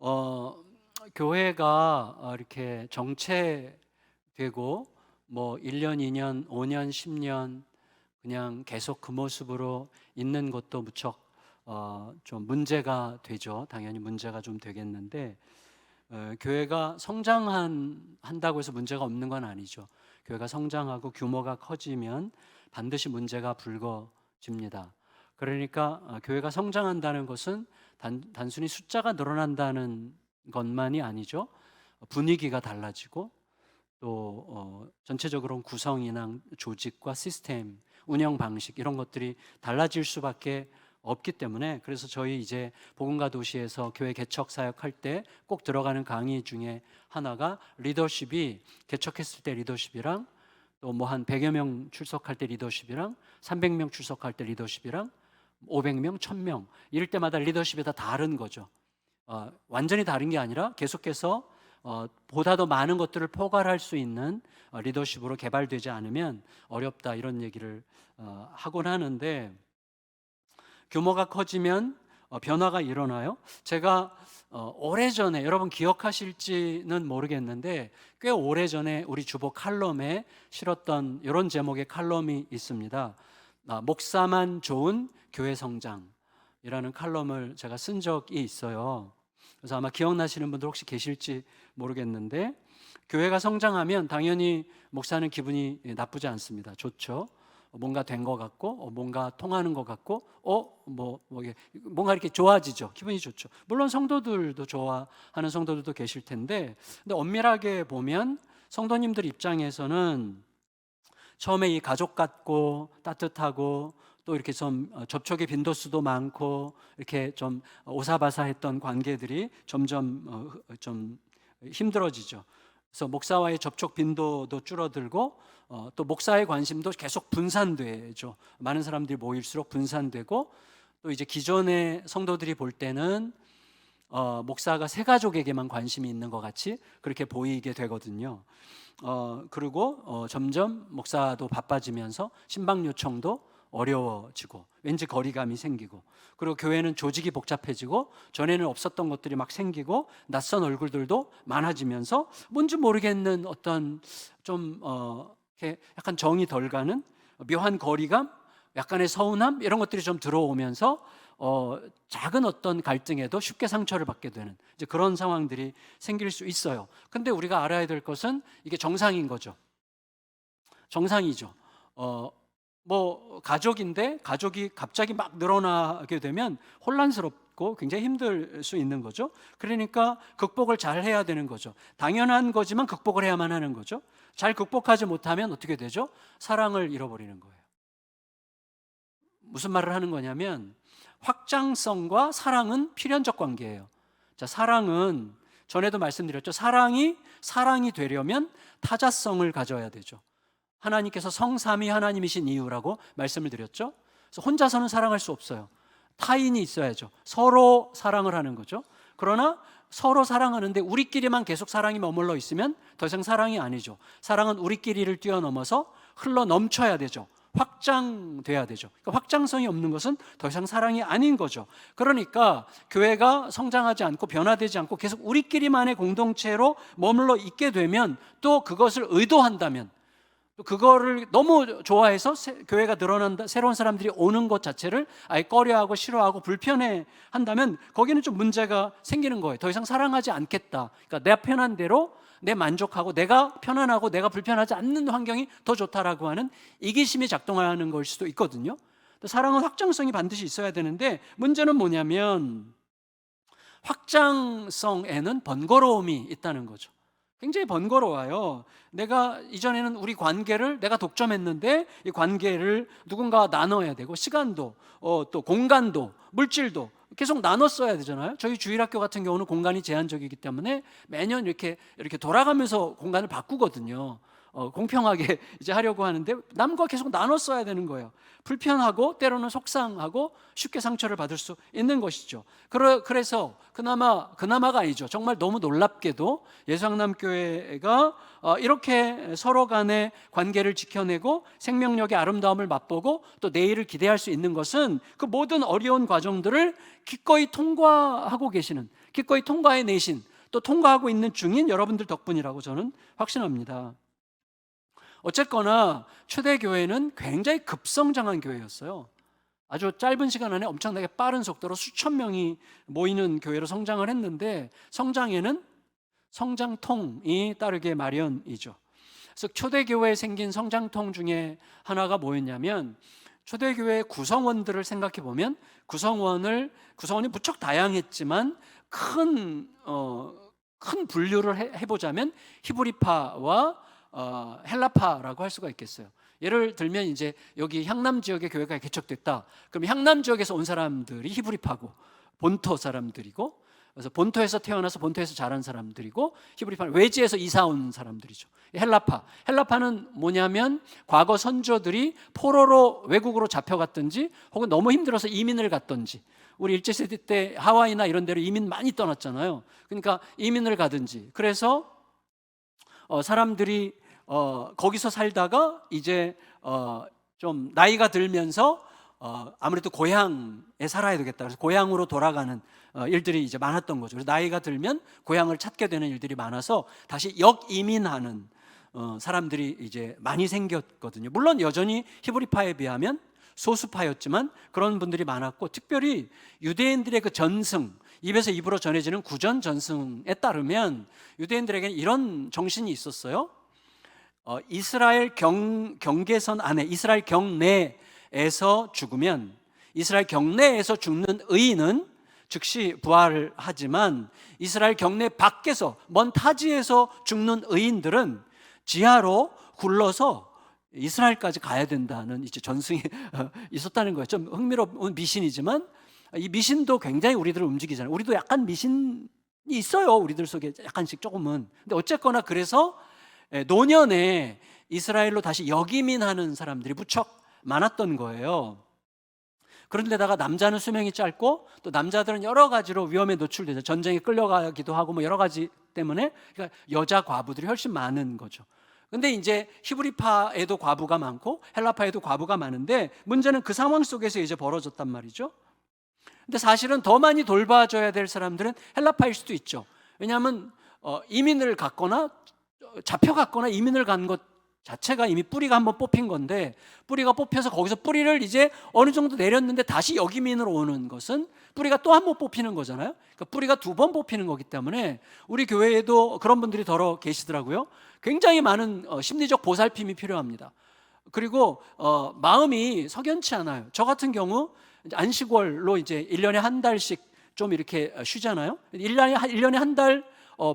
어, 교회가 이렇게 정체되고 뭐 1년, 2년, 5년, 10년 그냥 계속 그 모습으로 있는 것도 무척 좀 문제가 되죠. 당연히 문제가 좀 되겠는데 교회가 성장한다고 해서 문제가 없는 건 아니죠. 교회가 성장하고 규모가 커지면 반드시 문제가 불거집니다. 그러니까 교회가 성장한다는 것은 단순히 숫자가 늘어난다는 것만이 아니죠. 분위기가 달라지고 또 전체적으로 구성이나 조직과 시스템, 운영 방식 이런 것들이 달라질 수밖에 없기 때문에, 그래서 저희 이제 복음과 도시에서 교회 개척 사역할 때 꼭 들어가는 강의 중에 하나가 리더십이, 개척했을 때 리더십이랑 또 뭐 한 100여 명 출석할 때 리더십이랑 300명 출석할 때 리더십이랑 500명, 1000명 이럴 때마다 리더십이 다 다른 거죠. 완전히 다른 게 아니라 계속해서 보다 더 많은 것들을 포괄할 수 있는 리더십으로 개발되지 않으면 어렵다, 이런 얘기를 하곤 하는데, 규모가 커지면 변화가 일어나요. 제가 오래전에, 여러분 기억하실지는 모르겠는데 꽤 오래전에 우리 주보 칼럼에 실었던 이런 제목의 칼럼이 있습니다. 목사만 좋은 교회 성장이라는 칼럼을 제가 쓴 적이 있어요. 그래서 아마 기억나시는 분들 혹시 계실지 모르겠는데, 교회가 성장하면 당연히 목사는 기분이 나쁘지 않습니다. 좋죠. 뭔가 된 것 같고, 뭔가 통하는 것 같고, 뭔가 이렇게 좋아지죠. 기분이 좋죠. 물론 성도들도 좋아하는 성도들도 계실 텐데, 근데 엄밀하게 보면 성도님들 입장에서는 처음에 이 가족 같고 따뜻하고 또 이렇게 좀 접촉의 빈도수도 많고 이렇게 좀 오사바사했던 관계들이 점점 좀 힘들어지죠. 그래서 목사와의 접촉 빈도도 줄어들고 또 목사의 관심도 계속 분산되죠. 많은 사람들이 모일수록 분산되고, 또 이제 기존의 성도들이 볼 때는 목사가 새 가족에게만 관심이 있는 것 같이 그렇게 보이게 되거든요. 그리고 점점 목사도 바빠지면서 신방 요청도 어려워지고 왠지 거리감이 생기고, 그리고 교회는 조직이 복잡해지고 전에는 없었던 것들이 막 생기고 낯선 얼굴들도 많아지면서 뭔지 모르겠는 어떤 좀 이렇게 약간 정이 덜 가는 묘한 거리감, 약간의 서운함 이런 것들이 좀 들어오면서 작은 어떤 갈등에도 쉽게 상처를 받게 되는 이제 그런 상황들이 생길 수 있어요. 근데 우리가 알아야 될 것은 이게 정상인 거죠. 정상이죠. 뭐 가족인데 가족이 갑자기 막 늘어나게 되면 혼란스럽고 굉장히 힘들 수 있는 거죠. 그러니까 극복을 잘 해야 되는 거죠. 당연한 거지만 극복을 해야만 하는 거죠. 잘 극복하지 못하면 어떻게 되죠? 사랑을 잃어버리는 거예요. 무슨 말을 하는 거냐면, 확장성과 사랑은 필연적 관계예요. 자, 사랑은 전에도 말씀드렸죠. 사랑이 되려면 타자성을 가져야 되죠. 하나님께서 성삼위 하나님이신 이유라고 말씀을 드렸죠. 그래서 혼자서는 사랑할 수 없어요. 타인이 있어야죠. 서로 사랑을 하는 거죠. 그러나 서로 사랑하는데 우리끼리만 계속 사랑이 머물러 있으면 더 이상 사랑이 아니죠. 사랑은 우리끼리를 뛰어넘어서 흘러 넘쳐야 되죠. 확장돼야 되죠. 그러니까 확장성이 없는 것은 더 이상 사랑이 아닌 거죠. 그러니까 교회가 성장하지 않고 변화되지 않고 계속 우리끼리만의 공동체로 머물러 있게 되면, 또 그것을 의도한다면, 또 그거를 너무 좋아해서 교회가 늘어난다, 새로운 사람들이 오는 것 자체를 아예 꺼려하고 싫어하고 불편해 한다면 거기는 좀 문제가 생기는 거예요. 더 이상 사랑하지 않겠다. 그러니까 내 편한 대로 내 만족하고 내가 편안하고 내가 불편하지 않는 환경이 더 좋다라고 하는 이기심이 작동하는 걸 수도 있거든요. 사랑은 확장성이 반드시 있어야 되는데, 문제는 뭐냐면 확장성에는 번거로움이 있다는 거죠. 굉장히 번거로워요. 내가 이전에는 우리 관계를 내가 독점했는데 이 관계를 누군가와 나눠야 되고, 시간도 또 공간도 물질도 계속 나눠 써야 되잖아요. 저희 주일학교 같은 경우는 공간이 제한적이기 때문에 매년 이렇게 돌아가면서 공간을 바꾸거든요. 공평하게 이제 하려고 하는데 남과 계속 나눠 써야 되는 거예요. 불편하고 때로는 속상하고 쉽게 상처를 받을 수 있는 것이죠. 그래서 그나마가 아니죠. 정말 너무 놀랍게도 예수강남교회가 이렇게 서로 간의 관계를 지켜내고 생명력의 아름다움을 맛보고 또 내일을 기대할 수 있는 것은 그 모든 어려운 과정들을 기꺼이 통과하고 계시는, 기꺼이 통과해내신, 또 통과하고 있는 중인 여러분들 덕분이라고 저는 확신합니다. 어쨌거나 초대교회는 굉장히 급성장한 교회였어요. 아주 짧은 시간 안에 엄청나게 빠른 속도로 수천 명이 모이는 교회로 성장을 했는데, 성장에는 성장통이 따르게 마련이죠. 그래서 초대교회에 생긴 성장통 중에 하나가 뭐였냐면, 초대교회 구성원들을 생각해 보면 구성원이 무척 다양했지만 큰 분류를 해보자면 히브리파와 헬라파라고 할 수가 있겠어요. 예를 들면 이제 여기 향남 지역의 교회가 개척됐다. 그럼 향남 지역에서 온 사람들이 히브리파고 본토 사람들이고, 그래서 본토에서 태어나서 본토에서 자란 사람들이고, 히브리파는 외지에서 이사 온 사람들이죠. 헬라파는 뭐냐면 과거 선조들이 포로로 외국으로 잡혀갔든지 혹은 너무 힘들어서 이민을 갔든지, 우리 일제시대 때 하와이나 이런 데로 이민 많이 떠났잖아요. 그러니까 이민을 가든지, 그래서 사람들이 거기서 살다가 이제 좀 나이가 들면서 아무래도 고향에 살아야 되겠다. 그래서 고향으로 돌아가는 일들이 이제 많았던 거죠. 그래서 나이가 들면 고향을 찾게 되는 일들이 많아서 다시 역이민하는 사람들이 이제 많이 생겼거든요. 물론 여전히 히브리파에 비하면 소수파였지만 그런 분들이 많았고, 특별히 유대인들의 그 전승, 입에서 입으로 전해지는 구전 전승에 따르면 유대인들에게는 이런 정신이 있었어요. 이스라엘 경계선 안에, 이스라엘 경내에서 죽으면, 이스라엘 경내에서 죽는 의인은 즉시 부활을 하지만 이스라엘 경내 밖에서 먼 타지에서 죽는 의인들은 지하로 굴러서 이스라엘까지 가야 된다는 이제 전승이 있었다는 거예요. 좀 흥미로운 미신이지만 이 미신도 굉장히 우리들을 움직이잖아요. 우리도 약간 미신이 있어요. 우리들 속에 약간씩 조금은. 근데 어쨌거나 그래서 노년에 이스라엘로 다시 역이민하는 사람들이 무척 많았던 거예요. 그런데다가 남자는 수명이 짧고 또 남자들은 여러 가지로 위험에 노출되죠. 전쟁에 끌려가기도 하고 뭐 여러 가지 때문에, 그러니까 여자 과부들이 훨씬 많은 거죠. 근데 이제 히브리파에도 과부가 많고 헬라파에도 과부가 많은데, 문제는 그 상황 속에서 이제 벌어졌단 말이죠. 근데 사실은 더 많이 돌봐줘야 될 사람들은 헬라파일 수도 있죠. 왜냐하면 이민을 갔거나 잡혀갔거나 이민을 간 것 자체가 이미 뿌리가 한번 뽑힌 건데, 뿌리가 뽑혀서 거기서 뿌리를 이제 어느 정도 내렸는데 다시 역이민으로 오는 것은 뿌리가 또 한 번 뽑히는 거잖아요. 그러니까 뿌리가 두 번 뽑히는 거기 때문에 우리 교회에도 그런 분들이 더러 계시더라고요. 굉장히 많은 심리적 보살핌이 필요합니다. 그리고 마음이 석연치 않아요. 저 같은 경우 안식월로 이제 1년에 한 달씩 좀 이렇게 쉬잖아요. 1년에 한 달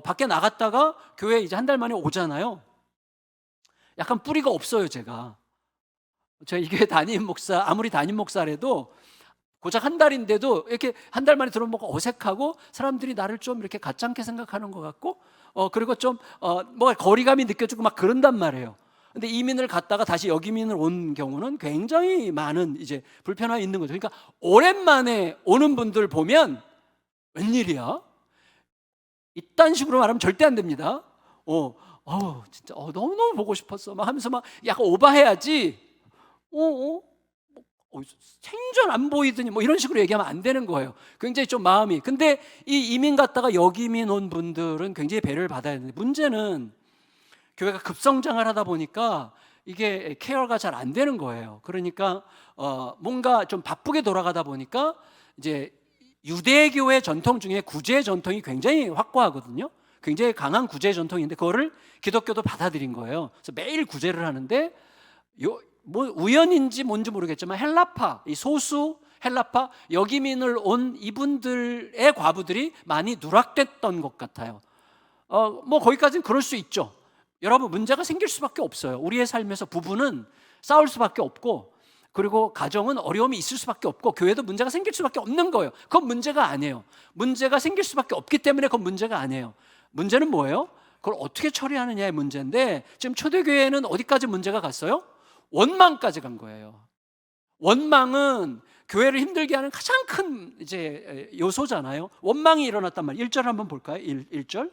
밖에 나갔다가 교회 이제 한 달 만에 오잖아요. 약간 뿌리가 없어요, 제가 이 교회 담임 목사, 아무리 담임 목사라도 고작 한 달인데도 이렇게 한 달 만에 들어오면 뭔가 어색하고 사람들이 나를 좀 이렇게 가짜게 생각하는 것 같고, 그리고 좀 뭔가 거리감이 느껴지고 막 그런단 말이에요. 근데 이민을 갔다가 다시 역이민을 온 경우는 굉장히 많은 이제 불편함이 있는 거죠. 그러니까 오랜만에 오는 분들 보면 웬일이야? 이딴 식으로 말하면 절대 안 됩니다. 진짜 너무너무 보고 싶었어 막 하면서 막 약간 오바해야지. 생전 안 보이더니 뭐 이런 식으로 얘기하면 안 되는 거예요. 굉장히 좀 마음이. 근데 이 이민 갔다가 역이민 온 분들은 굉장히 배려를 받아야 되는데, 문제는 교회가 급성장을 하다 보니까 이게 케어가 잘 안 되는 거예요. 그러니까 뭔가 좀 바쁘게 돌아가다 보니까 이제 유대교회 전통 중에 구제 전통이 굉장히 확고하거든요. 굉장히 강한 구제 전통인데 그거를 기독교도 받아들인 거예요. 그래서 매일 구제를 하는데, 뭐 우연인지 뭔지 모르겠지만 헬라파, 이 소수 헬라파 역이민을 온 이분들의 과부들이 많이 누락됐던 것 같아요. 뭐 거기까지는 그럴 수 있죠. 여러분, 문제가 생길 수밖에 없어요. 우리의 삶에서 부부는 싸울 수밖에 없고, 그리고 가정은 어려움이 있을 수밖에 없고, 교회도 문제가 생길 수밖에 없는 거예요. 그건 문제가 아니에요. 문제가 생길 수밖에 없기 때문에 그건 문제가 아니에요. 문제는 뭐예요? 그걸 어떻게 처리하느냐의 문제인데, 지금 초대교회는 어디까지 문제가 갔어요? 원망까지 간 거예요. 원망은 교회를 힘들게 하는 가장 큰 이제 요소잖아요. 원망이 일어났단 말이에요. 1절 한번 볼까요? 1절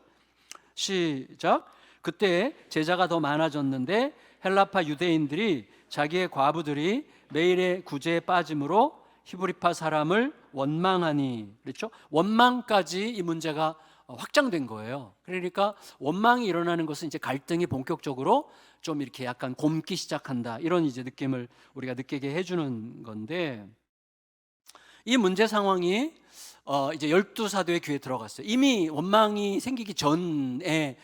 시작. 그때 제자가 더 많아졌는데 헬라파 유대인들이 자기의 과부들이 매일의 구제에 빠짐으로 히브리파 사람을 원망하니, 그렇죠? 원망까지 이 문제가 확장된 거예요. 그러니까 원망이 일어나는 것은 이제 갈등이 본격적으로 좀 이렇게 약간 곪기 시작한다, 이런 이제 느낌을 우리가 느끼게 해주는 건데, 이 문제 상황이 이제 12사도의 귀에 들어갔어요. 이미 원망이 생기기 전에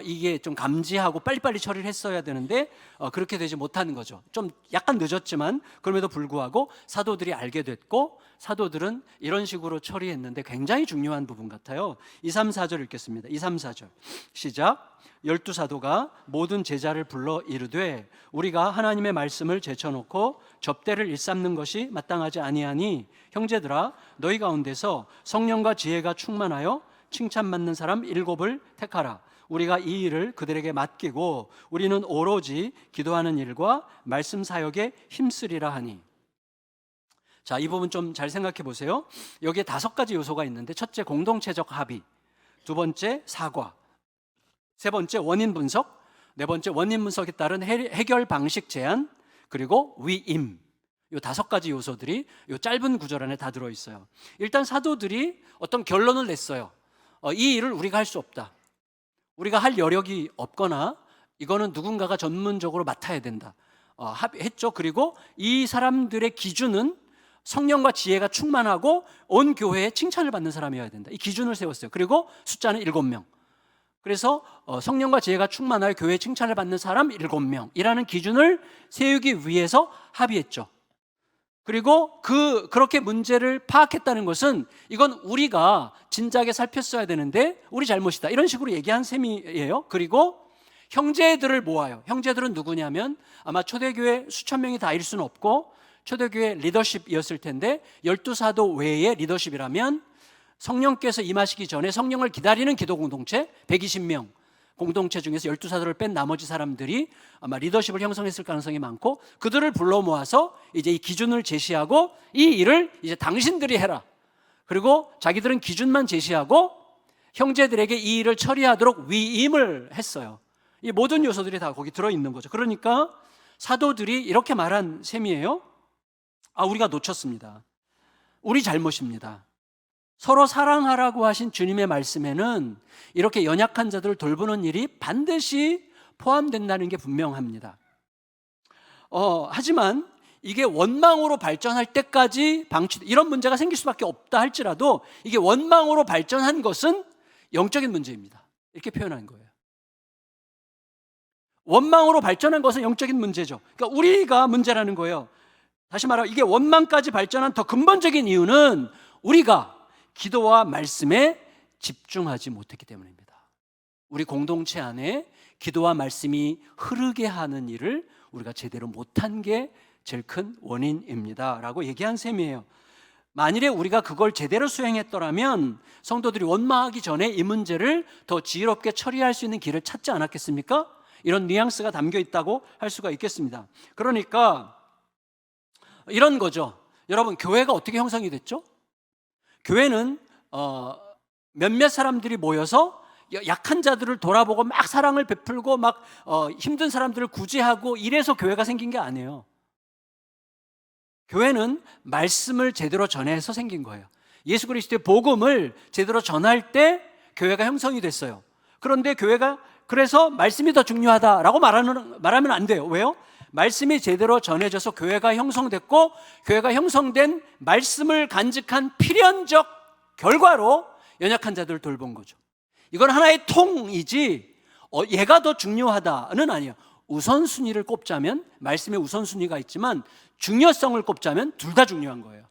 이게 좀 감지하고 빨리빨리 처리를 했어야 되는데 그렇게 되지 못하는 거죠. 좀 약간 늦었지만 그럼에도 불구하고 사도들이 알게 됐고, 사도들은 이런 식으로 처리했는데 굉장히 중요한 부분 같아요. 2, 3, 4절 읽겠습니다. 2, 3, 4절 시작. 12사도가 모든 제자를 불러 이르되 우리가 하나님의 말씀을 제쳐놓고 접대를 일삼는 것이 마땅하지 아니하니, 형제들아 너희 가운데서 성령과 지혜가 충만하여 칭찬받는 사람 7을 택하라. 우리가 이 일을 그들에게 맡기고 우리는 오로지 기도하는 일과 말씀 사역에 힘쓰리라 하니. 자, 이 부분 좀 잘 생각해 보세요. 여기에 5가지 요소가 있는데, 첫째 공동체적 합의, 두 번째 사과, 세 번째 원인 분석, 네 번째 원인 분석에 따른 해결 방식 제안, 그리고 위임. 이 5가지 요소들이 이 짧은 구절 안에 다 들어있어요. 일단 사도들이 어떤 결론을 냈어요. 이 일을 우리가 할 수 없다. 우리가 할 여력이 없거나 이거는 누군가가 전문적으로 맡아야 된다. 합의했죠. 그리고 이 사람들의 기준은 성령과 지혜가 충만하고 온 교회에 칭찬을 받는 사람이어야 된다. 이 기준을 세웠어요. 그리고 숫자는 7명. 그래서 성령과 지혜가 충만하여 교회에 칭찬을 받는 사람 7명이라는 기준을 세우기 위해서 합의했죠. 그리고 그렇게 문제를 파악했다는 것은 이건 우리가 진작에 살폈어야 되는데 우리 잘못이다, 이런 식으로 얘기한 셈이에요. 그리고 형제들을 모아요. 형제들은 누구냐면 아마 초대교회 수천 명이 다일 수는 없고 초대교회 리더십이었을 텐데, 12사도 외의 리더십이라면 성령께서 임하시기 전에 성령을 기다리는 기도 공동체 120명 공동체 중에서 12사도를 뺀 나머지 사람들이 아마 리더십을 형성했을 가능성이 많고, 그들을 불러 모아서 이제 이 기준을 제시하고 이 일을 이제 당신들이 해라. 그리고 자기들은 기준만 제시하고 형제들에게 이 일을 처리하도록 위임을 했어요. 이 모든 요소들이 다 거기 들어있는 거죠. 그러니까 사도들이 이렇게 말한 셈이에요. 우리가 놓쳤습니다. 우리 잘못입니다. 서로 사랑하라고 하신 주님의 말씀에는 이렇게 연약한 자들을 돌보는 일이 반드시 포함된다는 게 분명합니다. 하지만 이게 원망으로 발전할 때까지 이런 문제가 생길 수밖에 없다 할지라도 이게 원망으로 발전한 것은 영적인 문제입니다. 이렇게 표현한 거예요. 원망으로 발전한 것은 영적인 문제죠. 그러니까 우리가 문제라는 거예요. 다시 말하면 이게 원망까지 발전한 더 근본적인 이유는 우리가 기도와 말씀에 집중하지 못했기 때문입니다. 우리 공동체 안에 기도와 말씀이 흐르게 하는 일을 우리가 제대로 못한 게 제일 큰 원인입니다 라고 얘기한 셈이에요. 만일에 우리가 그걸 제대로 수행했더라면 성도들이 원망하기 전에 이 문제를 더 지혜롭게 처리할 수 있는 길을 찾지 않았겠습니까? 이런 뉘앙스가 담겨 있다고 할 수가 있겠습니다. 그러니까 이런 거죠. 여러분, 교회가 어떻게 형성이 됐죠? 교회는 몇몇 사람들이 모여서 약한 자들을 돌아보고 막 사랑을 베풀고 막 힘든 사람들을 구제하고 이래서 교회가 생긴 게 아니에요. 교회는 말씀을 제대로 전해서 생긴 거예요. 예수 그리스도의 복음을 제대로 전할 때 교회가 형성이 됐어요. 그런데 교회가 그래서 말씀이 더 중요하다라고 말하면 안 돼요. 왜요? 말씀이 제대로 전해져서 교회가 형성됐고, 교회가 형성된 말씀을 간직한 필연적 결과로 연약한 자들을 돌본 거죠. 이건 하나의 통이지 얘가 더 중요하다는 아니에요. 우선순위를 꼽자면 말씀의 우선순위가 있지만 중요성을 꼽자면 둘 다 중요한 거예요.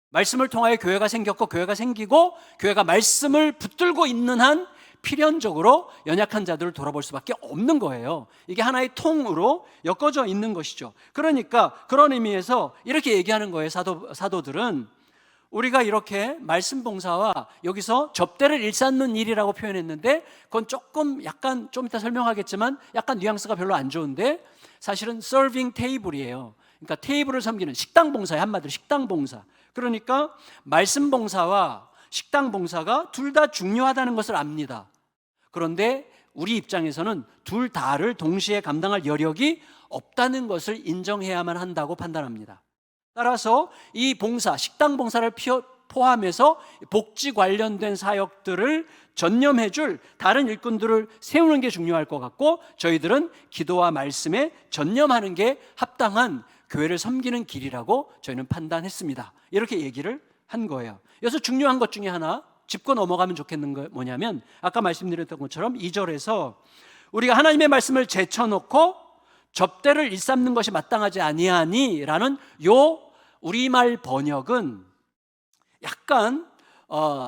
말씀을 통하여 교회가 생겼고 교회가 생기고 교회가 말씀을 붙들고 있는 한 필연적으로 연약한 자들을 돌아볼 수밖에 없는 거예요. 이게 하나의 통으로 엮어져 있는 것이죠. 그러니까 그런 의미에서 이렇게 얘기하는 거예요. 사도들은 우리가 이렇게 말씀 봉사와 여기서 접대를 일삼는 일이라고 표현했는데 그건 조금 약간 좀 이따 설명하겠지만 약간 뉘앙스가 별로 안 좋은데 사실은 서빙 테이블이에요. 그러니까 테이블을 섬기는 식당 봉사예요. 한마디로 식당 봉사. 그러니까 말씀 봉사와 식당 봉사가 둘 다 중요하다는 것을 압니다. 그런데 우리 입장에서는 둘 다를 동시에 감당할 여력이 없다는 것을 인정해야만 한다고 판단합니다. 따라서 이 봉사, 식당 봉사를 포함해서 복지 관련된 사역들을 전념해 줄 다른 일꾼들을 세우는 게 중요할 것 같고 저희들은 기도와 말씀에 전념하는 게 합당한 교회를 섬기는 길이라고 저희는 판단했습니다. 이렇게 얘기를 한 거예요. 여기서 중요한 것 중에 하나 짚고 넘어가면 좋겠는 거 뭐냐면 아까 말씀드렸던 것처럼 2절에서 우리가 하나님의 말씀을 제쳐놓고 접대를 일삼는 것이 마땅하지 아니하니 라는 요 우리말 번역은 약간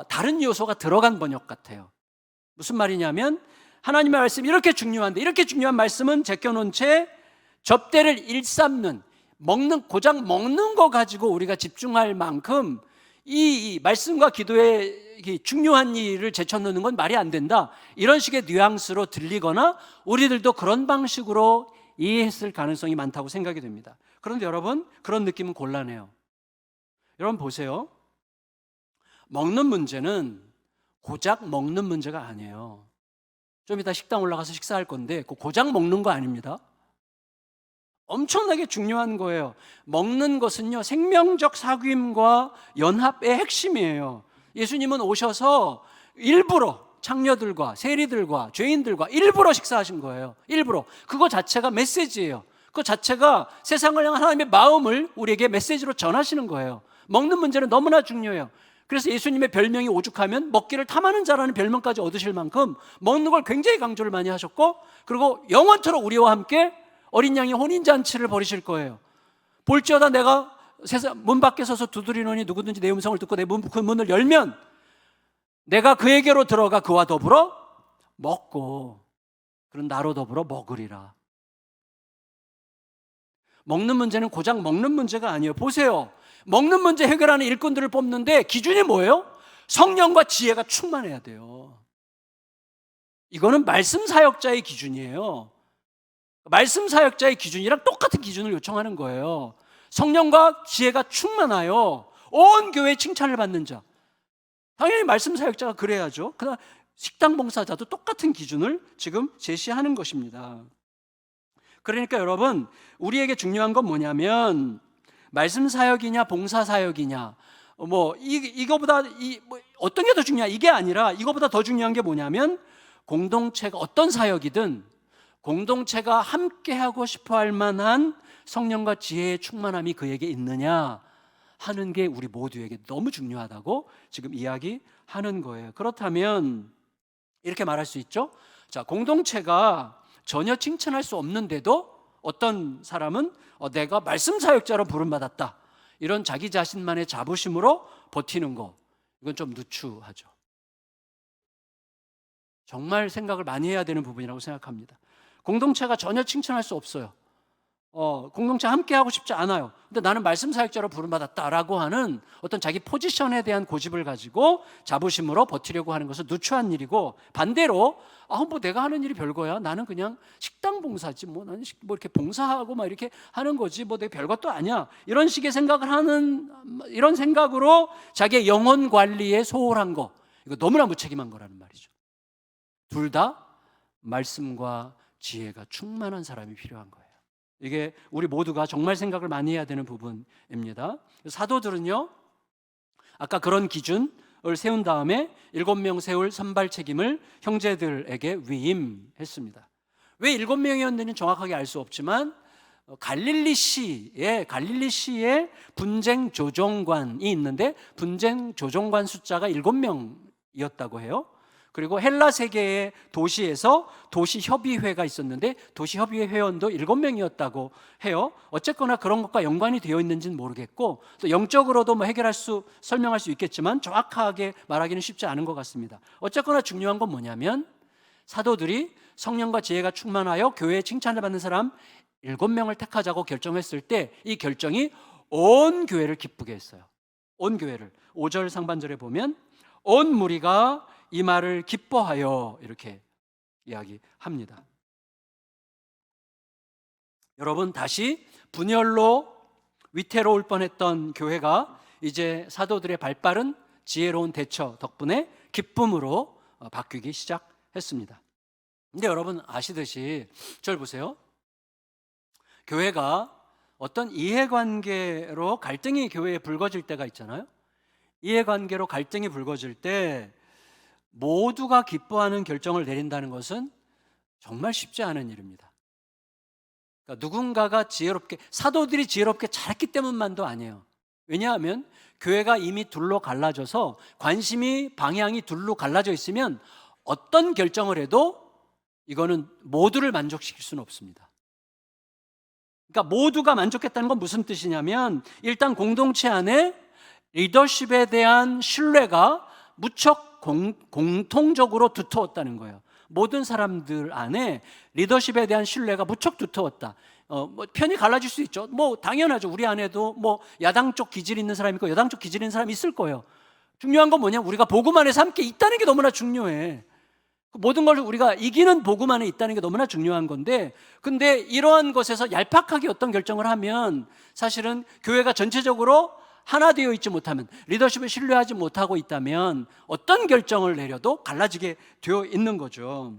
다른 요소가 들어간 번역 같아요. 무슨 말이냐면 하나님의 말씀이 이렇게 중요한데 이렇게 중요한 말씀은 제껴놓은 채 접대를 일삼는 고작 먹는 거 가지고 우리가 집중할 만큼 이 말씀과 기도의 중요한 일을 제쳐놓는 건 말이 안 된다. 이런 식의 뉘앙스로 들리거나 우리들도 그런 방식으로 이해했을 가능성이 많다고 생각이 됩니다. 그런데 여러분 그런 느낌은 곤란해요. 여러분 보세요. 먹는 문제는 고작 먹는 문제가 아니에요. 좀 이따 식당 올라가서 식사할 건데 고작 먹는 거 아닙니다. 엄청나게 중요한 거예요. 먹는 것은요 생명적 사귐과 연합의 핵심이에요. 예수님은 오셔서 일부러 창녀들과 세리들과 죄인들과 일부러 식사하신 거예요. 일부러. 그거 자체가 메시지예요. 그거 자체가 세상을 향한 하나님의 마음을 우리에게 메시지로 전하시는 거예요. 먹는 문제는 너무나 중요해요. 그래서 예수님의 별명이 오죽하면 먹기를 탐하는 자라는 별명까지 얻으실 만큼 먹는 걸 굉장히 강조를 많이 하셨고 그리고 영원토록 우리와 함께 어린 양의 혼인잔치를 벌이실 거예요. 볼지어다 내가 세상 문 밖에 서서 두드리노니 누구든지 내 음성을 듣고 그 문을 열면 내가 그에게로 들어가 그와 더불어 먹고 그런 나로 더불어 먹으리라. 먹는 문제는 고작 먹는 문제가 아니에요. 보세요. 먹는 문제 해결하는 일꾼들을 뽑는데 기준이 뭐예요? 성령과 지혜가 충만해야 돼요. 이거는 말씀 사역자의 기준이에요. 말씀 사역자의 기준이랑 똑같은 기준을 요청하는 거예요. 성령과 지혜가 충만하여 온 교회의 칭찬을 받는 자. 당연히 말씀 사역자가 그래야죠. 그러나 식당 봉사자도 똑같은 기준을 지금 제시하는 것입니다. 그러니까 여러분 우리에게 중요한 건 뭐냐면 말씀 사역이냐 봉사 사역이냐 이거보다 어떤 게 더 중요한 이게 아니라 이거보다 더 중요한 게 뭐냐면 공동체가 어떤 사역이든 공동체가 함께하고 싶어할 만한 성령과 지혜의 충만함이 그에게 있느냐 하는 게 우리 모두에게 너무 중요하다고 지금 이야기하는 거예요. 그렇다면 이렇게 말할 수 있죠. 자, 공동체가 전혀 칭찬할 수 없는데도 어떤 사람은 내가 말씀 사역자로 부름받았다 이런 자기 자신만의 자부심으로 버티는 거 이건 좀 누추하죠. 정말 생각을 많이 해야 되는 부분이라고 생각합니다. 공동체가 전혀 칭찬할 수 없어요. 공동체 함께 하고 싶지 않아요. 근데 나는 말씀 사역자로 부름받았다라고 하는 어떤 자기 포지션에 대한 고집을 가지고 자부심으로 버티려고 하는 것은 누추한 일이고 반대로 내가 하는 일이 별거야. 나는 그냥 식당 봉사지 나는 이렇게 봉사하고 막 이렇게 하는 거지 내가 별것도 아니야. 이런 식의 생각을 하는 이런 생각으로 자기의 영혼 관리에 소홀한 거 이거 너무나 무책임한 거라는 말이죠. 둘 다 말씀과 지혜가 충만한 사람이 필요한 거예요. 이게 우리 모두가 정말 생각을 많이 해야 되는 부분입니다. 사도들은요, 아까 그런 기준을 세운 다음에 7명 세울 선발 책임을 형제들에게 위임했습니다. 왜 7명이었는지는 정확하게 알 수 없지만 갈릴리시에 분쟁 조정관이 있는데 분쟁 조정관 숫자가 7명이었다고 해요. 그리고 헬라 세계의 도시에서 도시협의회가 있었는데 도시협의회 회원도 7명이었다고 해요. 어쨌거나 그런 것과 연관이 되어 있는지는 모르겠고 또 영적으로도 설명할 수 있겠지만 정확하게 말하기는 쉽지 않은 것 같습니다. 어쨌거나 중요한 건 뭐냐면 사도들이 성령과 지혜가 충만하여 교회의 칭찬을 받는 사람 7명을 택하자고 결정했을 때 이 결정이 온 교회를 기쁘게 했어요. 온 교회를. 5절 상반절에 보면 온 무리가 이 말을 기뻐하여 이렇게 이야기합니다. 여러분, 다시 분열로 위태로울 뻔했던 교회가 이제 사도들의 발빠른 지혜로운 대처 덕분에 기쁨으로 바뀌기 시작했습니다. 근데 여러분 아시듯이 저를 보세요. 교회가 어떤 이해관계로 갈등이 교회에 불거질 때가 있잖아요. 이해관계로 갈등이 불거질 때 모두가 기뻐하는 결정을 내린다는 것은 정말 쉽지 않은 일입니다. 그러니까 누군가가 지혜롭게, 사도들이 지혜롭게 잘했기 때문만도 아니에요. 왜냐하면 교회가 이미 둘로 갈라져서 관심이 방향이 둘로 갈라져 있으면 어떤 결정을 해도 이거는 모두를 만족시킬 수는 없습니다. 그러니까 모두가 만족했다는 건 무슨 뜻이냐면 일단 공동체 안에 리더십에 대한 신뢰가 무척 공통적으로 두터웠다는 거예요. 모든 사람들 안에 리더십에 대한 신뢰가 무척 두터웠다. 뭐 편이 갈라질 수 있죠. 뭐 당연하죠. 우리 안에도 뭐 야당 쪽 기질 있는 사람이 있고 여당 쪽 기질 있는 사람이 있을 거예요. 중요한 건 뭐냐? 우리가 복음 안에서 함께 있다는 게 너무나 중요해. 모든 걸 우리가 이기는 복음 안에 있다는 게 너무나 중요한 건데, 근데 이러한 것에서 얄팍하게 어떤 결정을 하면 사실은 교회가 전체적으로 하나 되어 있지 못하면, 리더십을 신뢰하지 못하고 있다면 어떤 결정을 내려도 갈라지게 되어 있는 거죠.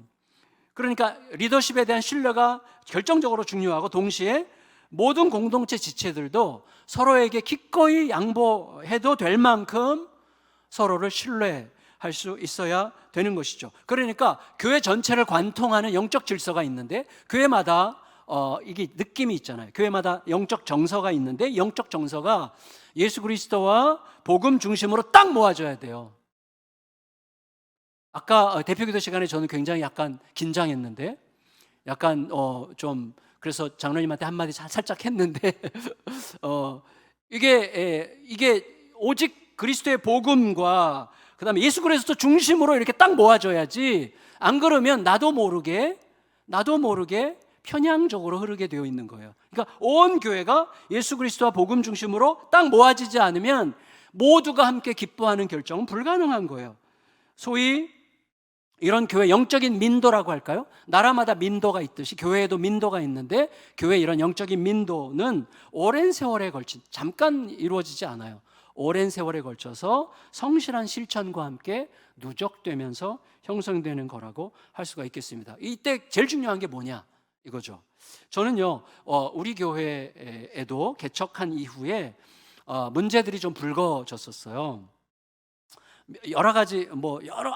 그러니까 리더십에 대한 신뢰가 결정적으로 중요하고, 동시에 모든 공동체 지체들도 서로에게 기꺼이 양보해도 될 만큼 서로를 신뢰할 수 있어야 되는 것이죠. 그러니까 교회 전체를 관통하는 영적 질서가 있는데, 교회마다 이게 느낌이 있잖아요. 교회마다 영적 정서가 있는데, 영적 정서가 예수 그리스도와 복음 중심으로 딱 모아져야 돼요. 아까 대표기도 시간에 저는 굉장히 약간 긴장했는데, 약간 좀 그래서 장로님한테 한마디 살짝 했는데 이게 오직 그리스도의 복음과 그다음에 예수 그리스도 중심으로 이렇게 딱 모아져야지, 안 그러면 나도 모르게 편향적으로 흐르게 되어 있는 거예요. 그러니까 온 교회가 예수 그리스도와 복음 중심으로 딱 모아지지 않으면 모두가 함께 기뻐하는 결정은 불가능한 거예요. 소위 이런 교회 영적인 민도라고 할까요? 나라마다 민도가 있듯이 교회에도 민도가 있는데, 교회 이런 영적인 민도는 오랜 세월에 걸친, 잠깐 이루어지지 않아요. 오랜 세월에 걸쳐서 성실한 실천과 함께 누적되면서 형성되는 거라고 할 수가 있겠습니다. 이때 제일 중요한 게 뭐냐 이거죠. 저는요, 우리 교회에도 개척한 이후에 문제들이 좀 불거졌었어요. 여러 가지,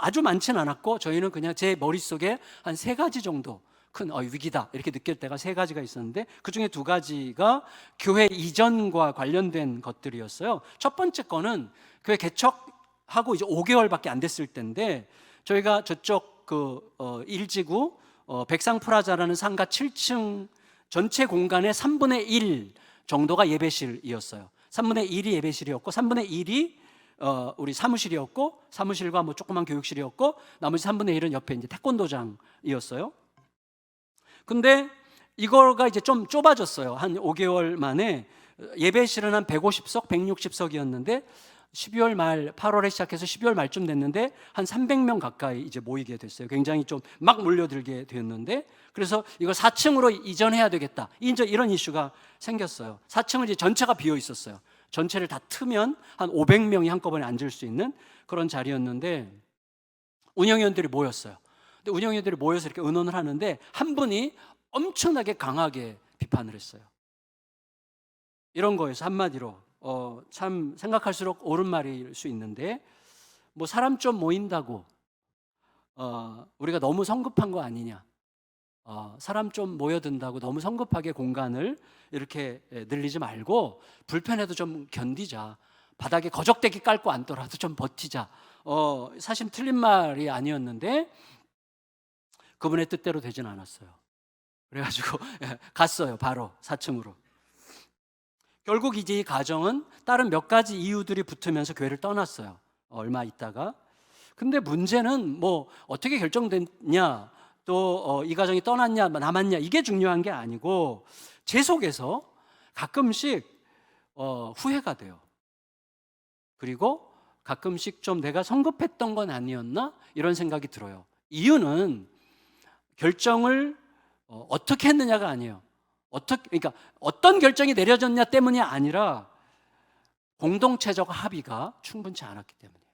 아주 많지는 않았고, 저희는 그냥 제 머릿속에 한 3가지 정도 큰 위기다 이렇게 느낄 때가 3가지가 있었는데, 그 중에 2가지가 교회 이전과 관련된 것들이었어요. 첫 번째 거는 교회 개척하고 이제 5개월밖에 안 됐을 때인데, 저희가 저쪽 1지구 백상프라자라는 상가 7층 전체 공간의 3분의 1 정도가 예배실이었어요. 3분의 1이 예배실이었고, 3분의 1이 우리 사무실이었고, 사무실과 뭐 조그만 교육실이었고, 나머지 3분의 1은 옆에 이제 태권도장이었어요. 근데 이거가 이제 좀 좁아졌어요. 한 5개월 만에. 예배실은 한 150석, 160석이었는데 12월 말, 8월에 시작해서 12월 말쯤 됐는데 한 300명 가까이 이제 모이게 됐어요. 굉장히 좀 막 몰려들게 됐는데, 그래서 이걸 4층으로 이전해야 되겠다, 이제 이런 이슈가 생겼어요. 4층은 이제 전체가 비어 있었어요. 전체를 다 트면 한 500명이 한꺼번에 앉을 수 있는 그런 자리였는데, 운영위원들이 모였어요. 근데 운영위원들이 모여서 이렇게 의논을 하는데, 한 분이 엄청나게 강하게 비판을 했어요. 이런 거에서 한마디로 참 생각할수록 옳은 말일 수 있는데, 뭐 사람 좀 모인다고 우리가 너무 성급한 거 아니냐, 사람 좀 모여든다고 너무 성급하게 공간을 이렇게 늘리지 말고 불편해도 좀 견디자, 바닥에 거적대기 깔고 앉더라도 좀 버티자. 사실 틀린 말이 아니었는데 그분의 뜻대로 되진 않았어요. 그래가지고 갔어요. 바로 4층으로. 결국 이제 이 가정은 다른 몇 가지 이유들이 붙으면서 교회를 떠났어요. 얼마 있다가. 근데 문제는 뭐 어떻게 결정됐냐, 또 이 가정이 떠났냐 남았냐, 이게 중요한 게 아니고, 제 속에서 가끔씩 후회가 돼요. 그리고 가끔씩 좀 내가 성급했던 건 아니었나? 이런 생각이 들어요. 이유는 결정을 어떻게 했느냐가 아니에요. 그러니까 어떤 결정이 내려졌냐 때문이 아니라 공동체적 합의가 충분치 않았기 때문이에요.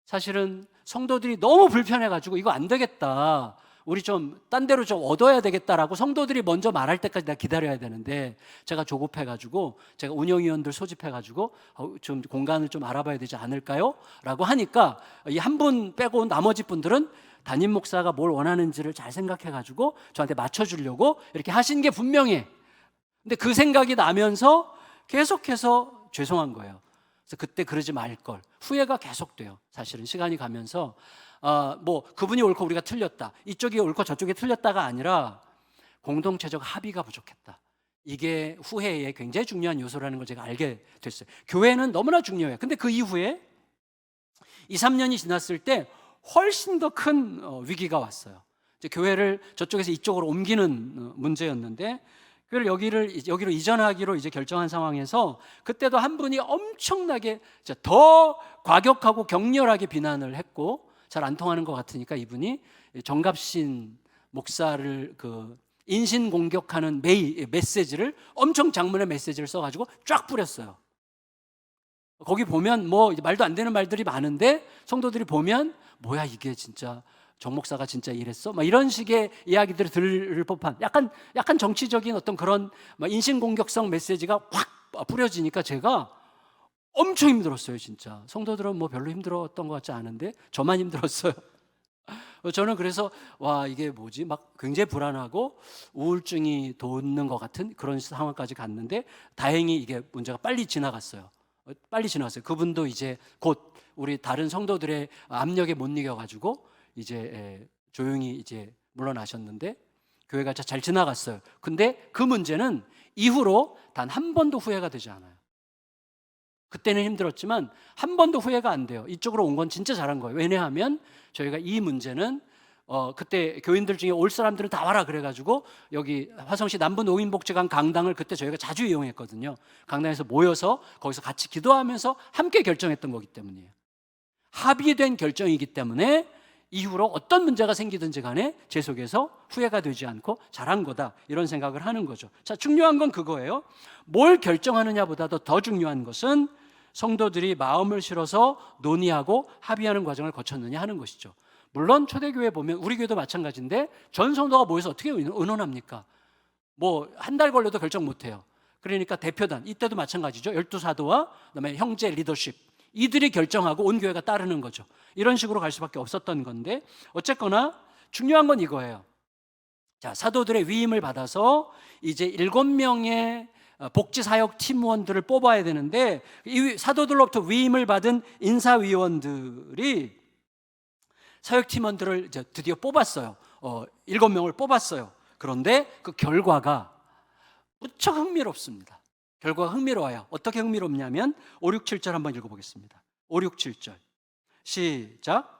사실은 성도들이 너무 불편해가지고 이거 안 되겠다, 우리 좀 딴 데로 좀 얻어야 되겠다라고 성도들이 먼저 말할 때까지 나 기다려야 되는데, 제가 조급해가지고 제가 운영위원들 소집해가지고 좀 공간을 좀 알아봐야 되지 않을까요? 라고 하니까 이 한 분 빼고 나머지 분들은 담임 목사가 뭘 원하는지를 잘 생각해가지고 저한테 맞춰주려고 이렇게 하신 게 분명해. 근데 그 생각이 나면서 계속해서 죄송한 거예요. 그래서 그때 그러지 말걸. 후회가 계속돼요. 사실은 시간이 가면서 뭐 그분이 옳고 우리가 틀렸다, 이쪽이 옳고 저쪽이 틀렸다가 아니라 공동체적 합의가 부족했다. 이게 후회의 굉장히 중요한 요소라는 걸 제가 알게 됐어요. 교회는 너무나 중요해요. 근데 그 이후에 2, 3년이 지났을 때 훨씬 더 큰 위기가 왔어요. 이제 교회를 저쪽에서 이쪽으로 옮기는 문제였는데, 그걸 여기로 이전하기로 이제 결정한 상황에서 그때도 한 분이 엄청나게 더 과격하고 격렬하게 비난을 했고, 잘 안 통하는 것 같으니까 이분이 정갑신 목사를 인신 공격하는 메시지를, 엄청 장문의 메시지를 써가지고 쫙 뿌렸어요. 거기 보면 뭐 말도 안 되는 말들이 많은데 성도들이 보면 뭐야 이게 진짜 정 목사가 진짜 이랬어? 막 이런 식의 이야기들을 들을 법한 약간 정치적인 어떤 그런 인신공격성 메시지가 확 뿌려지니까 제가 엄청 힘들었어요. 진짜 성도들은 뭐 별로 힘들었던 것 같지 않은데 저만 힘들었어요. 저는 그래서 와 이게 뭐지? 막 굉장히 불안하고 우울증이 돋는 것 같은 그런 상황까지 갔는데, 다행히 이게 문제가 빨리 지나갔어요. 그분도 이제 곧 우리 다른 성도들의 압력에 못 이겨가지고 이제 조용히 이제 물러나셨는데 교회가 잘 지나갔어요. 근데 그 문제는 이후로 단 한 번도 후회가 되지 않아요. 그때는 힘들었지만 한 번도 후회가 안 돼요. 이쪽으로 온 건 진짜 잘한 거예요. 왜냐하면 저희가 이 문제는 그때 교인들 중에 올 사람들은 다 와라 그래가지고 여기 화성시 남부 노인복지관 강당을 그때 저희가 자주 이용했거든요. 강당에서 모여서 거기서 같이 기도하면서 함께 결정했던 거기 때문이에요. 합의된 결정이기 때문에 이후로 어떤 문제가 생기든지 간에 제 속에서 후회가 되지 않고 잘한 거다, 이런 생각을 하는 거죠. 자, 중요한 건 그거예요. 뭘 결정하느냐보다도 더 중요한 것은 성도들이 마음을 실어서 논의하고 합의하는 과정을 거쳤느냐 하는 것이죠. 물론 초대교회 보면 우리 교회도 마찬가지인데 전 성도가 모여서 어떻게 의논합니까? 뭐 한 달 걸려도 결정 못해요. 그러니까 대표단, 이때도 마찬가지죠. 12사도와 그다음에 형제 리더십, 이들이 결정하고 온 교회가 따르는 거죠. 이런 식으로 갈 수밖에 없었던 건데, 어쨌거나 중요한 건 이거예요. 자, 사도들의 위임을 받아서 이제 7명의 복지사역 팀원들을 뽑아야 되는데, 이 사도들로부터 위임을 받은 인사위원들이 사역팀원들을 이제 드디어 뽑았어요. 7명을 뽑았어요. 그런데 그 결과가 무척 흥미롭습니다. 결과가 흥미로워요. 어떻게 흥미롭냐면 5, 6, 7절 한번 읽어보겠습니다. 5, 6, 7절 시작.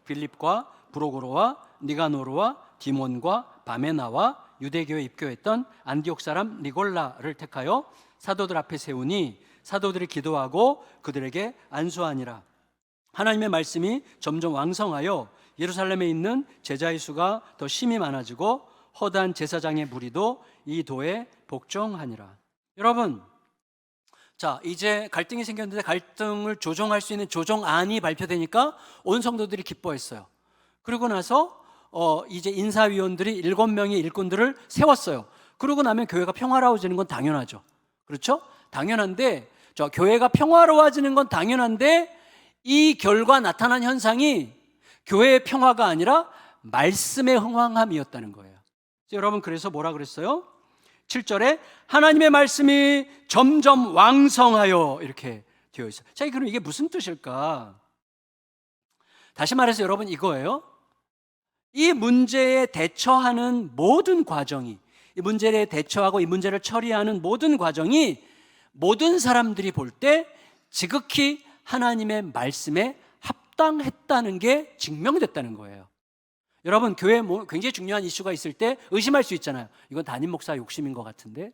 빌립과 브로고로와 니가노르와 디몬과 바메나와 유대교에 입교했던 안디옥 사람 니골라를 택하여 사도들 앞에 세우니 사도들이 기도하고 그들에게 안수하니라. 하나님의 말씀이 점점 왕성하여 예루살렘에 있는 제자의 수가 더 심히 많아지고 허다한 제사장의 무리도 이 도에 복종하니라. 여러분, 자, 이제 갈등이 생겼는데 갈등을 조정할 수 있는 조정안이 발표되니까 온 성도들이 기뻐했어요. 그리고 나서 이제 인사위원들이 7명의 일꾼들을 세웠어요. 그러고 나면 교회가 평화로워지는 건 당연하죠. 그렇죠? 당연한데, 교회가 평화로워지는 건 당연한데 이 결과 나타난 현상이 교회의 평화가 아니라 말씀의 흥황함이었다는 거예요. 여러분, 그래서 뭐라 그랬어요? 7절에 하나님의 말씀이 점점 왕성하여 이렇게 되어 있어요. 자, 그럼 이게 무슨 뜻일까? 다시 말해서 여러분, 이거예요. 이 문제에 대처하는 모든 과정이, 이 문제에 대처하고 이 문제를 처리하는 모든 과정이 모든 사람들이 볼 때 지극히 하나님의 말씀에 합당했다는 게 증명됐다는 거예요. 여러분, 교회에 굉장히 중요한 이슈가 있을 때 의심할 수 있잖아요. 이건 담임 목사 욕심인 것 같은데,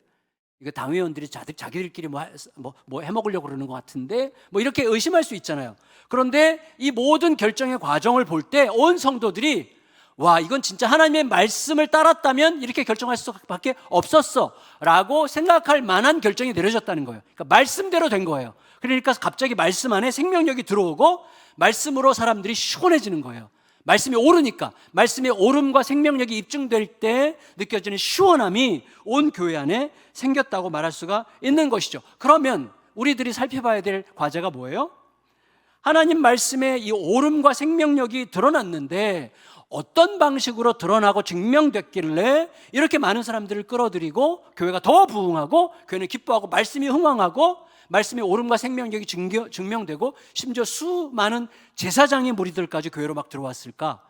이거 당회원들이 자기들끼리 뭐 해먹으려고 그러는 것 같은데, 뭐 이렇게 의심할 수 있잖아요. 그런데 이 모든 결정의 과정을 볼 때 온 성도들이 와, 이건 진짜 하나님의 말씀을 따랐다면 이렇게 결정할 수밖에 없었어 라고 생각할 만한 결정이 내려졌다는 거예요. 그러니까 말씀대로 된 거예요. 그러니까 갑자기 말씀 안에 생명력이 들어오고 말씀으로 사람들이 시원해지는 거예요. 말씀이 오르니까, 말씀의 오름과 생명력이 입증될 때 느껴지는 시원함이 온 교회 안에 생겼다고 말할 수가 있는 것이죠. 그러면 우리들이 살펴봐야 될 과제가 뭐예요? 하나님 말씀에 이 오름과 생명력이 드러났는데 어떤 방식으로 드러나고 증명됐길래 이렇게 많은 사람들을 끌어들이고 교회가 더 부흥하고 교회는 기뻐하고 말씀이 흥왕하고 말씀의 오름과 생명력이 증명되고 심지어 수많은 제사장의 무리들까지 교회로 막 들어왔을까?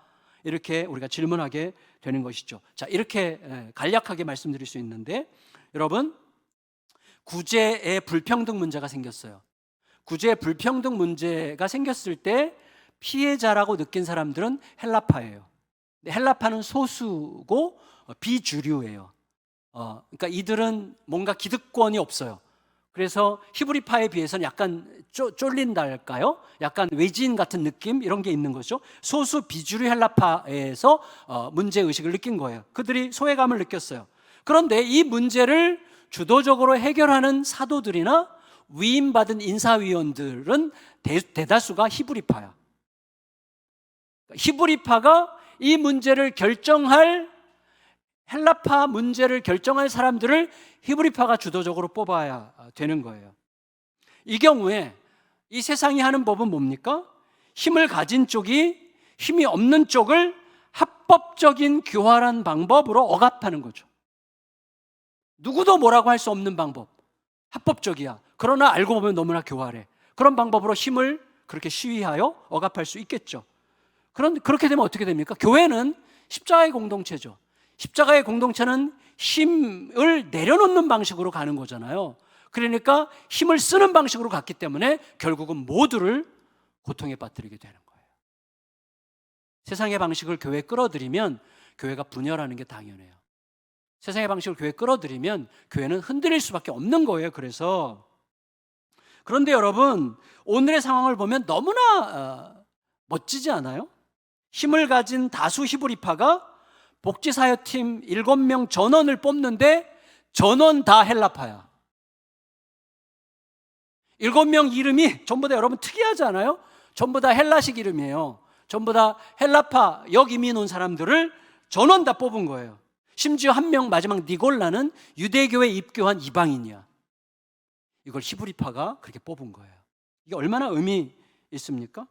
이렇게 우리가 질문하게 되는 것이죠. 자, 이렇게 간략하게 말씀드릴 수 있는데, 여러분, 구제의 불평등 문제가 생겼어요. 구제의 불평등 문제가 생겼을 때 피해자라고 느낀 사람들은 헬라파예요. 헬라파는 소수고 비주류예요. 그러니까 이들은 뭔가 기득권이 없어요. 그래서 히브리파에 비해서는 약간 쫄린달까요? 약간 외지인 같은 느낌 이런 게 있는 거죠. 소수 비주류 헬라파에서 문제의식을 느낀 거예요. 그들이 소외감을 느꼈어요. 그런데 이 문제를 주도적으로 해결하는 사도들이나 위임받은 인사위원들은 대다수가 히브리파야. 히브리파가 이 문제를 결정할, 헬라파 문제를 결정할 사람들을 히브리파가 주도적으로 뽑아야 되는 거예요. 이 경우에 이 세상이 하는 법은 뭡니까? 힘을 가진 쪽이 힘이 없는 쪽을 합법적인 교활한 방법으로 억압하는 거죠. 누구도 뭐라고 할 수 없는 방법, 합법적이야. 그러나 알고 보면 너무나 교활해. 그런 방법으로 힘을 그렇게 시위하여 억압할 수 있겠죠. 그렇게 되면 어떻게 됩니까? 교회는 십자가의 공동체죠. 십자가의 공동체는 힘을 내려놓는 방식으로 가는 거잖아요. 그러니까 힘을 쓰는 방식으로 갔기 때문에 결국은 모두를 고통에 빠뜨리게 되는 거예요. 세상의 방식을 교회에 끌어들이면 교회가 분열하는 게 당연해요. 세상의 방식을 교회에 끌어들이면 교회는 흔들릴 수밖에 없는 거예요. 그런데 여러분, 오늘의 상황을 보면 너무나 멋지지 않아요? 힘을 가진 다수 히브리파가 복지사역팀 7명 전원을 뽑는데 전원 다 헬라파야. 7명 이름이 전부 다 여러분 특이하지 않아요? 전부 다 헬라식 이름이에요. 전부 다 헬라파 역이민 온 사람들을 전원 다 뽑은 거예요. 심지어 한 명 마지막 니골라는 유대교에 입교한 이방인이야. 이걸 히브리파가 그렇게 뽑은 거예요. 이게 얼마나 의미 있습니까?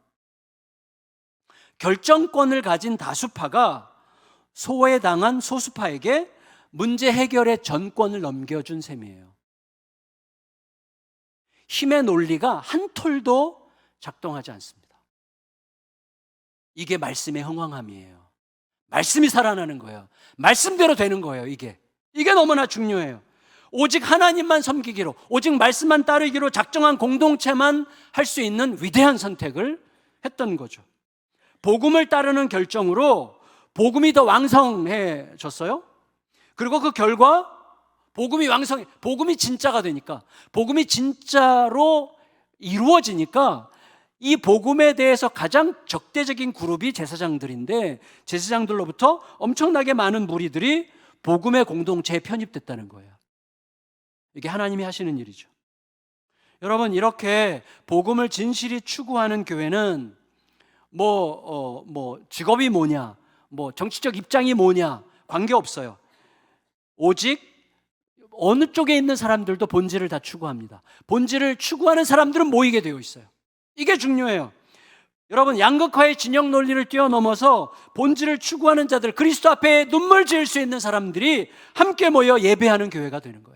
결정권을 가진 다수파가 소외당한 소수파에게 문제 해결의 전권을 넘겨준 셈이에요. 힘의 논리가 한 톨도 작동하지 않습니다. 이게 말씀의 흥왕함이에요. 말씀이 살아나는 거예요. 말씀대로 되는 거예요. 이게 너무나 중요해요. 오직 하나님만 섬기기로, 오직 말씀만 따르기로 작정한 공동체만 할 수 있는 위대한 선택을 했던 거죠. 복음을 따르는 결정으로 복음이 더 왕성해졌어요. 그리고 그 결과 복음이 진짜가 되니까, 복음이 진짜로 이루어지니까 이 복음에 대해서 가장 적대적인 그룹이 제사장들인데, 제사장들로부터 엄청나게 많은 무리들이 복음의 공동체에 편입됐다는 거예요. 이게 하나님이 하시는 일이죠. 여러분, 이렇게 복음을 진실히 추구하는 교회는 직업이 뭐냐, 정치적 입장이 뭐냐 관계없어요. 오직 어느 쪽에 있는 사람들도 본질을 다 추구합니다. 본질을 추구하는 사람들은 모이게 되어 있어요. 이게 중요해요. 여러분, 양극화의 진영 논리를 뛰어넘어서 본질을 추구하는 자들, 그리스도 앞에 눈물 지을 수 있는 사람들이 함께 모여 예배하는 교회가 되는 거예요.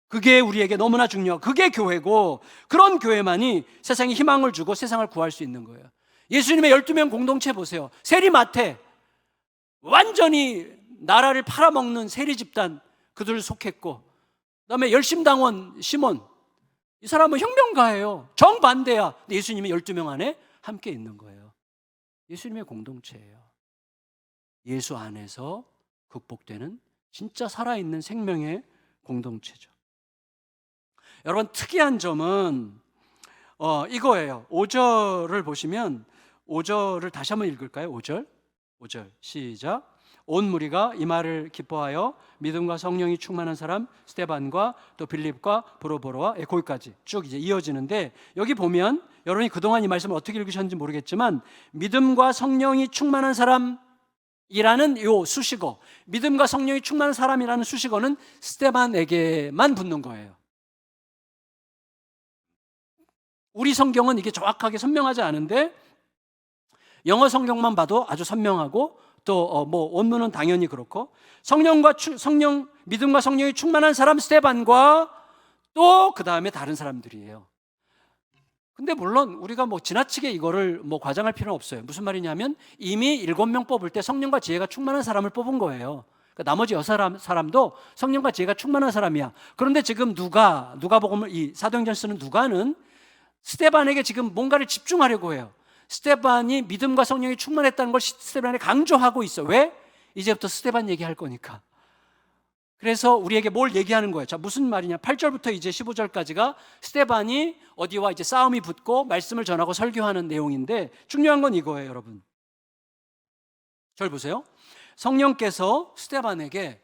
그게 우리에게 너무나 중요하고, 그게 교회고, 그런 교회만이 세상에 희망을 주고 세상을 구할 수 있는 거예요. 예수님의 12명 공동체 보세요. 세리마태, 완전히 나라를 팔아먹는 세리 집단, 그들을 속했고, 그 다음에 열심당원 시몬, 이 사람은 혁명가예요. 정반대야. 근데 예수님이 12명 안에 함께 있는 거예요. 예수님의 공동체예요. 예수 안에서 극복되는 진짜 살아있는 생명의 공동체죠. 여러분, 특이한 점은 이거예요. 5절을 보시면 5절을 다시 한번 읽을까요? 5절 시작. 온 무리가 이 말을 기뻐하여 믿음과 성령이 충만한 사람 스데반과 또 빌립과 브로보로와 거기까지 쭉 이제 이어지는데, 여기 보면 여러분이 그동안 이 말씀을 어떻게 읽으셨는지 모르겠지만 믿음과 성령이 충만한 사람이라는 요 수식어, 믿음과 성령이 충만한 사람이라는 수식어는 스데반에게만 붙는 거예요. 우리 성경은 이게 정확하게 선명하지 않은데 영어 성경만 봐도 아주 선명하고, 또 뭐 원문은 당연히 그렇고, 믿음과 성령이 충만한 사람 스데반과 또 그 다음에 다른 사람들이에요. 근데 물론 우리가 뭐 지나치게 이거를 뭐 과장할 필요는 없어요. 무슨 말이냐면 이미 7명 뽑을 때 성령과 지혜가 충만한 사람을 뽑은 거예요. 그러니까 나머지 6사람도 성령과 지혜가 충만한 사람이야. 그런데 지금 누가복음을 이 사도행전 쓰는 누가는 스데반에게 지금 뭔가를 집중하려고 해요. 스데반이 믿음과 성령이 충만했다는 걸 스데반에 강조하고 있어. 왜? 이제부터 스데반 얘기할 거니까. 그래서 우리에게 뭘 얘기하는 거예요? 자, 무슨 말이냐? 8절부터 이제 15절까지가 스데반이 어디와 이제 싸움이 붙고 말씀을 전하고 설교하는 내용인데, 중요한 건 이거예요, 여러분. 절 보세요. 성령께서 스데반에게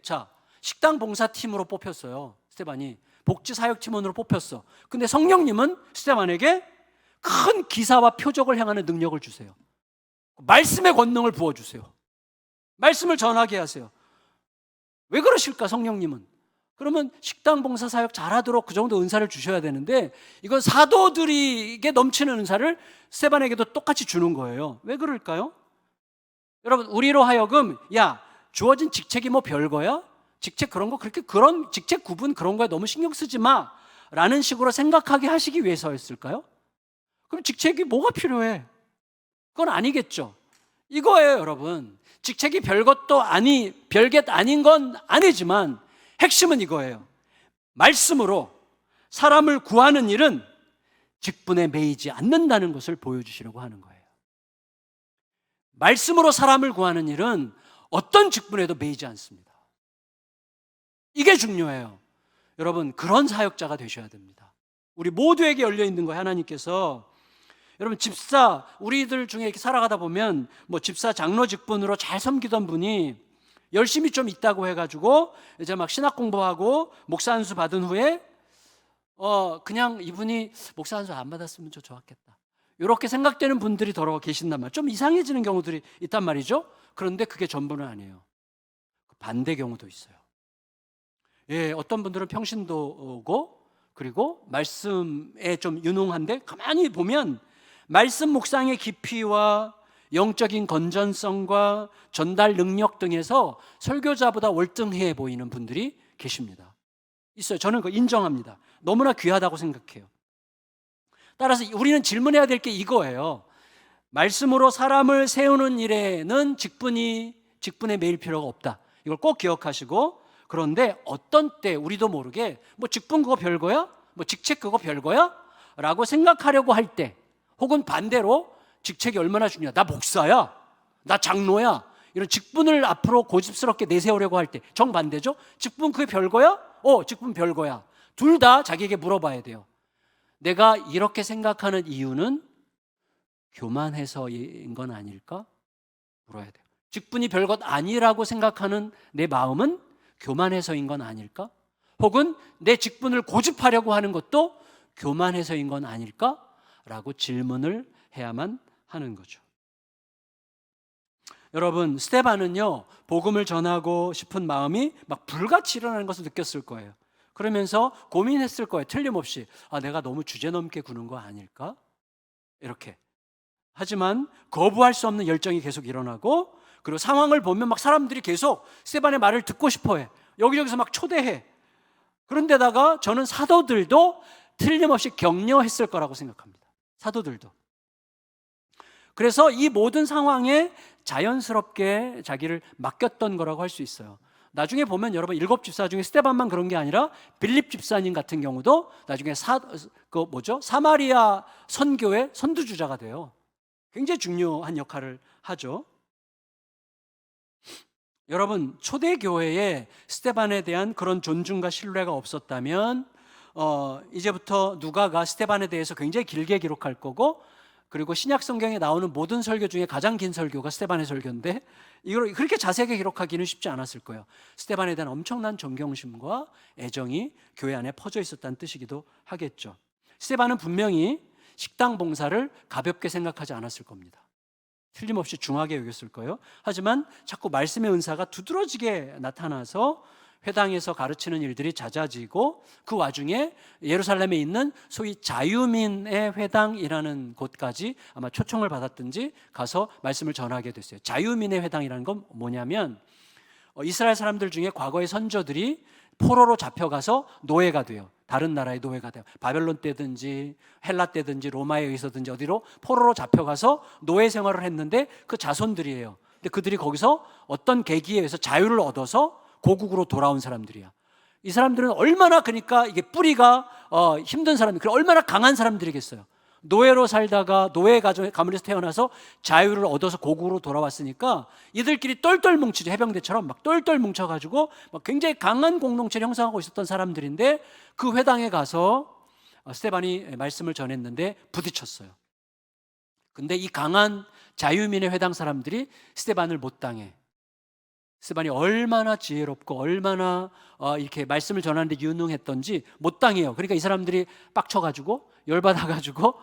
식당 봉사팀으로 뽑혔어요. 스데반이 복지 사역팀원으로 뽑혔어. 근데 성령님은 스데반에게 큰 기사와 표적을 행하는 능력을 주세요. 말씀의 권능을 부어주세요. 말씀을 전하게 하세요. 왜 그러실까, 성령님은? 그러면 식당 봉사 사역 잘하도록 그 정도 은사를 주셔야 되는데, 이건 사도들에게 넘치는 은사를 스데반에게도 똑같이 주는 거예요. 왜 그럴까요? 여러분, 우리로 하여금 주어진 직책이 뭐 별거야? 직책 그런 직책 구분 그런 거에 너무 신경 쓰지 마 라는 식으로 생각하게 하시기 위해서였을까요? 그럼 직책이 뭐가 필요해? 그건 아니겠죠. 이거예요, 여러분. 직책이 별get 아닌 건 아니지만 핵심은 이거예요. 말씀으로 사람을 구하는 일은 직분에 매이지 않는다는 것을 보여주시려고 하는 거예요. 말씀으로 사람을 구하는 일은 어떤 직분에도 매이지 않습니다. 이게 중요해요. 여러분, 그런 사역자가 되셔야 됩니다. 우리 모두에게 열려있는 거예요. 하나님께서 여러분, 우리들 중에 이렇게 살아가다 보면 뭐 집사 장로 직분으로 잘 섬기던 분이 열심히 좀 있다고 해가지고 이제 막 신학 공부하고 목사 안수 받은 후에 그냥 이분이 목사 안수 안 받았으면 좀 좋았겠다, 이렇게 생각되는 분들이 더러 계신단 말이에요. 좀 이상해지는 경우들이 있단 말이죠. 그런데 그게 전부는 아니에요. 반대 경우도 있어요. 어떤 분들은 평신도 오고, 그리고 말씀에 좀 유능한데 가만히 보면 말씀 묵상의 깊이와 영적인 건전성과 전달 능력 등에서 설교자보다 월등해 보이는 분들이 계십니다. 있어요. 저는 그거 인정합니다. 너무나 귀하다고 생각해요. 따라서 우리는 질문해야 될 게 이거예요. 말씀으로 사람을 세우는 일에는 직분에 매일 필요가 없다. 이걸 꼭 기억하시고, 그런데 어떤 때 우리도 모르게 뭐 직분 그거 별거야? 뭐 직책 그거 별거야? 라고 생각하려고 할 때, 혹은 반대로 직책이 얼마나 중요하다, 나 목사야, 나 장로야, 이런 직분을 앞으로 고집스럽게 내세우려고 할 때 정반대죠. 직분 그게 별거야? 직분 별거야. 둘 다 자기에게 물어봐야 돼요. 내가 이렇게 생각하는 이유는 교만해서인 건 아닐까? 물어야 돼요. 직분이 별것 아니라고 생각하는 내 마음은 교만해서인 건 아닐까? 혹은 내 직분을 고집하려고 하는 것도 교만해서인 건 아닐까? 라고 질문을 해야만 하는 거죠. 여러분, 스데반은요, 복음을 전하고 싶은 마음이 막 불같이 일어나는 것을 느꼈을 거예요. 그러면서 고민했을 거예요. 틀림없이 내가 너무 주제넘게 구는 거 아닐까? 이렇게. 하지만 거부할 수 없는 열정이 계속 일어나고, 그리고 상황을 보면 막 사람들이 계속 스데반의 말을 듣고 싶어해. 여기저기서 막 초대해. 그런데다가 저는 사도들도 틀림없이 격려했을 거라고 생각합니다. 사도들도. 그래서 이 모든 상황에 자연스럽게 자기를 맡겼던 거라고 할 수 있어요. 나중에 보면 여러분, 7집사 중에 스데반만 그런 게 아니라 빌립 집사님 같은 경우도 나중에 사마리아 선교의 선두주자가 돼요. 굉장히 중요한 역할을 하죠. 여러분, 초대교회에 스데반에 대한 그런 존중과 신뢰가 없었다면 이제부터 누가가 스데반에 대해서 굉장히 길게 기록할 거고, 그리고 신약 성경에 나오는 모든 설교 중에 가장 긴 설교가 스데반의 설교인데 이걸 그렇게 자세하게 기록하기는 쉽지 않았을 거예요. 스데반에 대한 엄청난 존경심과 애정이 교회 안에 퍼져 있었다는 뜻이기도 하겠죠. 스데반은 분명히 식당 봉사를 가볍게 생각하지 않았을 겁니다. 틀림없이 중하게 여겼을 거예요. 하지만 자꾸 말씀의 은사가 두드러지게 나타나서 회당에서 가르치는 일들이 잦아지고, 그 와중에 예루살렘에 있는 소위 자유민의 회당이라는 곳까지 아마 초청을 받았든지 가서 말씀을 전하게 됐어요. 자유민의 회당이라는 건 뭐냐면, 이스라엘 사람들 중에 과거의 선조들이 포로로 잡혀가서 노예가 돼요. 다른 나라의 노예가 돼요. 바벨론 때든지 헬라 때든지 로마에 의해서든지 어디로 포로로 잡혀가서 노예 생활을 했는데 그 자손들이에요. 근데 그들이 거기서 어떤 계기에 의해서 자유를 얻어서 고국으로 돌아온 사람들이야. 이 사람들은 얼마나, 그러니까 이게 뿌리가 힘든 사람들, 얼마나 강한 사람들이겠어요. 노예로 살다가 노예 가문에서 태어나서 자유를 얻어서 고국으로 돌아왔으니까 이들끼리 똘똘 뭉치죠. 해병대처럼 막 똘똘 뭉쳐가지고 막 굉장히 강한 공동체를 형성하고 있었던 사람들인데, 그 회당에 가서 스데반이 말씀을 전했는데 부딪혔어요. 근데 이 강한 자유민의 회당 사람들이 스데반을 못 당해. 스데반이 얼마나 지혜롭고 얼마나 이렇게 말씀을 전하는데 유능했던지 못 당해요. 그러니까 이 사람들이 빡쳐가지고 열받아가지고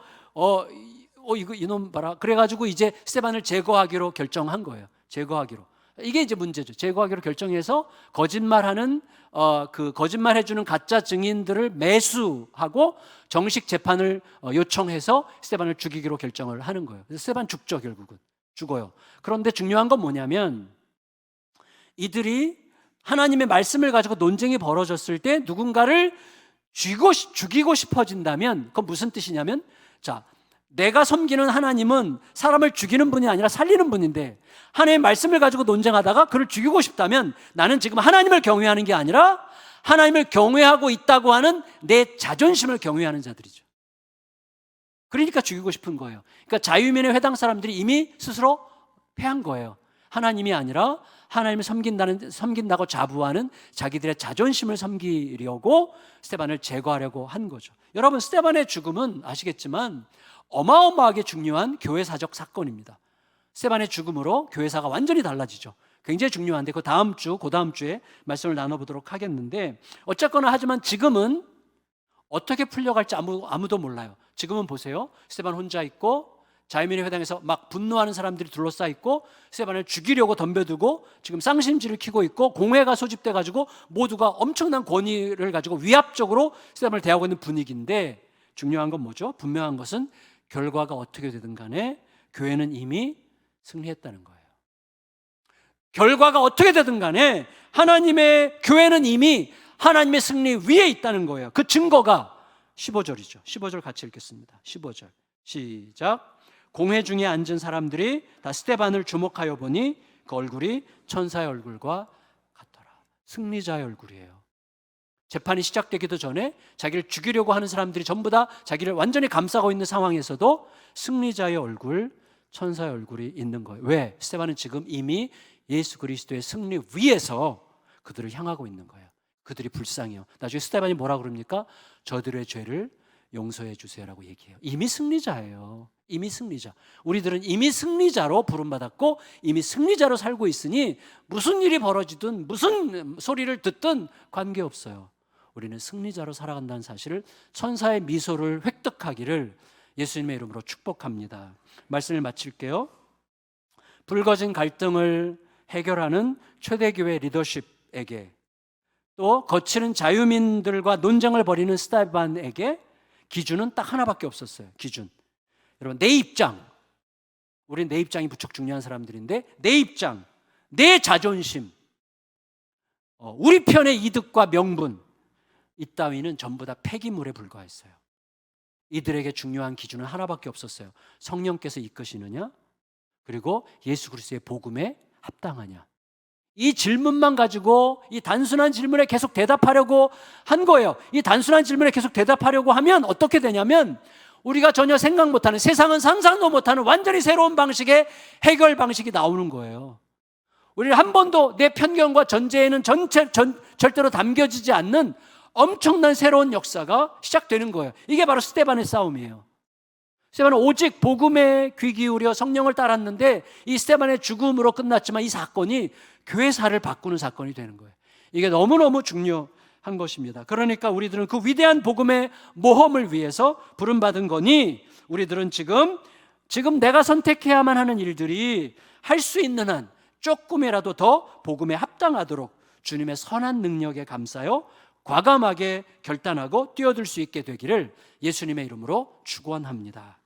이거 이놈 봐라. 그래가지고 이제 스데반을 제거하기로 결정한 거예요. 제거하기로. 이게 이제 문제죠. 제거하기로 결정해서 거짓말하는 그 거짓말해주는 가짜 증인들을 매수하고 정식 재판을 요청해서 스데반을 죽이기로 결정을 하는 거예요. 그래서 스데반 죽죠. 결국은 죽어요. 그런데 중요한 건 뭐냐면, 이들이 하나님의 말씀을 가지고 논쟁이 벌어졌을 때 누군가를 죽이고 싶어진다면, 그건 무슨 뜻이냐면, 자, 내가 섬기는 하나님은 사람을 죽이는 분이 아니라 살리는 분인데, 하나님의 말씀을 가지고 논쟁하다가 그를 죽이고 싶다면 나는 지금 하나님을 경외하는 게 아니라 하나님을 경외하고 있다고 하는 내 자존심을 경외하는 자들이죠. 그러니까 죽이고 싶은 거예요. 그러니까 자유민의 회당 사람들이 이미 스스로 패한 거예요. 하나님이 아니라 하나님을 섬긴다고 자부하는 자기들의 자존심을 섬기려고 스데반을 제거하려고 한 거죠. 여러분, 스데반의 죽음은 아시겠지만 어마어마하게 중요한 교회사적 사건입니다. 스데반의 죽음으로 교회사가 완전히 달라지죠. 굉장히 중요한데 그 다음 주에 말씀을 나눠보도록 하겠는데, 어쨌거나 하지만 지금은 어떻게 풀려갈지 아무도 몰라요. 지금은 보세요. 스데반 혼자 있고 자유민의 회당에서 막 분노하는 사람들이 둘러싸 있고 스데반을 죽이려고 덤벼들고 지금 쌍심지를 켜고 있고 공회가 소집돼 가지고 모두가 엄청난 권위를 가지고 위압적으로 스데반을 대하고 있는 분위기인데, 중요한 건 뭐죠? 분명한 것은 결과가 어떻게 되든 간에 교회는 이미 승리했다는 거예요. 결과가 어떻게 되든 간에 하나님의 교회는 이미 하나님의 승리 위에 있다는 거예요. 그 증거가 15절이죠. 15절 같이 읽겠습니다. 15절 시작. 공회 중에 앉은 사람들이 다 스데반을 주목하여 보니 그 얼굴이 천사의 얼굴과 같더라. 승리자의 얼굴이에요. 재판이 시작되기도 전에 자기를 죽이려고 하는 사람들이 전부 다 자기를 완전히 감싸고 있는 상황에서도 승리자의 얼굴, 천사의 얼굴이 있는 거예요. 왜? 스데반은 지금 이미 예수 그리스도의 승리 위에서 그들을 향하고 있는 거예요. 그들이 불쌍해요. 나중에 스데반이 뭐라 그럽니까? 저들의 죄를 용서해 주세요라고 얘기해요. 이미 승리자예요. 이미 승리자. 우리들은 이미 승리자로 부름받았고 이미 승리자로 살고 있으니 무슨 일이 벌어지든 무슨 소리를 듣든 관계없어요. 우리는 승리자로 살아간다는 사실을, 천사의 미소를 획득하기를 예수님의 이름으로 축복합니다. 말씀을 마칠게요. 불거진 갈등을 해결하는 초대교회 리더십에게, 또 거치는 자유민들과 논쟁을 벌이는 스데반에게 기준은 딱 하나밖에 없었어요. 기준. 여러분, 내 입장. 우린 내 입장이 무척 중요한 사람들인데, 내 입장, 내 자존심, 우리 편의 이득과 명분, 이 따위는 전부 다 폐기물에 불과했어요. 이들에게 중요한 기준은 하나밖에 없었어요. 성령께서 이끄시느냐, 그리고 예수 그리스도의 복음에 합당하냐. 이 질문만 가지고, 이 단순한 질문에 계속 대답하려고 한 거예요. 이 단순한 질문에 계속 대답하려고 하면 어떻게 되냐면, 우리가 전혀 생각 못하는, 세상은 상상도 못하는 완전히 새로운 방식의 해결 방식이 나오는 거예요. 우리는 한 번도 내 편견과 전제에는 절대로 담겨지지 않는 엄청난 새로운 역사가 시작되는 거예요. 이게 바로 스데반의 싸움이에요. 스데반은 오직 복음에 귀 기울여 성령을 따랐는데 이 스데반의 죽음으로 끝났지만 이 사건이 교회사를 바꾸는 사건이 되는 거예요. 이게 너무너무 중요한 것입니다. 그러니까 우리들은 그 위대한 복음의 모험을 위해서 부름받은 거니 우리들은 지금 내가 선택해야만 하는 일들이 할 수 있는 한 조금이라도 더 복음에 합당하도록 주님의 선한 능력에 감싸여 과감하게 결단하고 뛰어들 수 있게 되기를 예수님의 이름으로 축원합니다.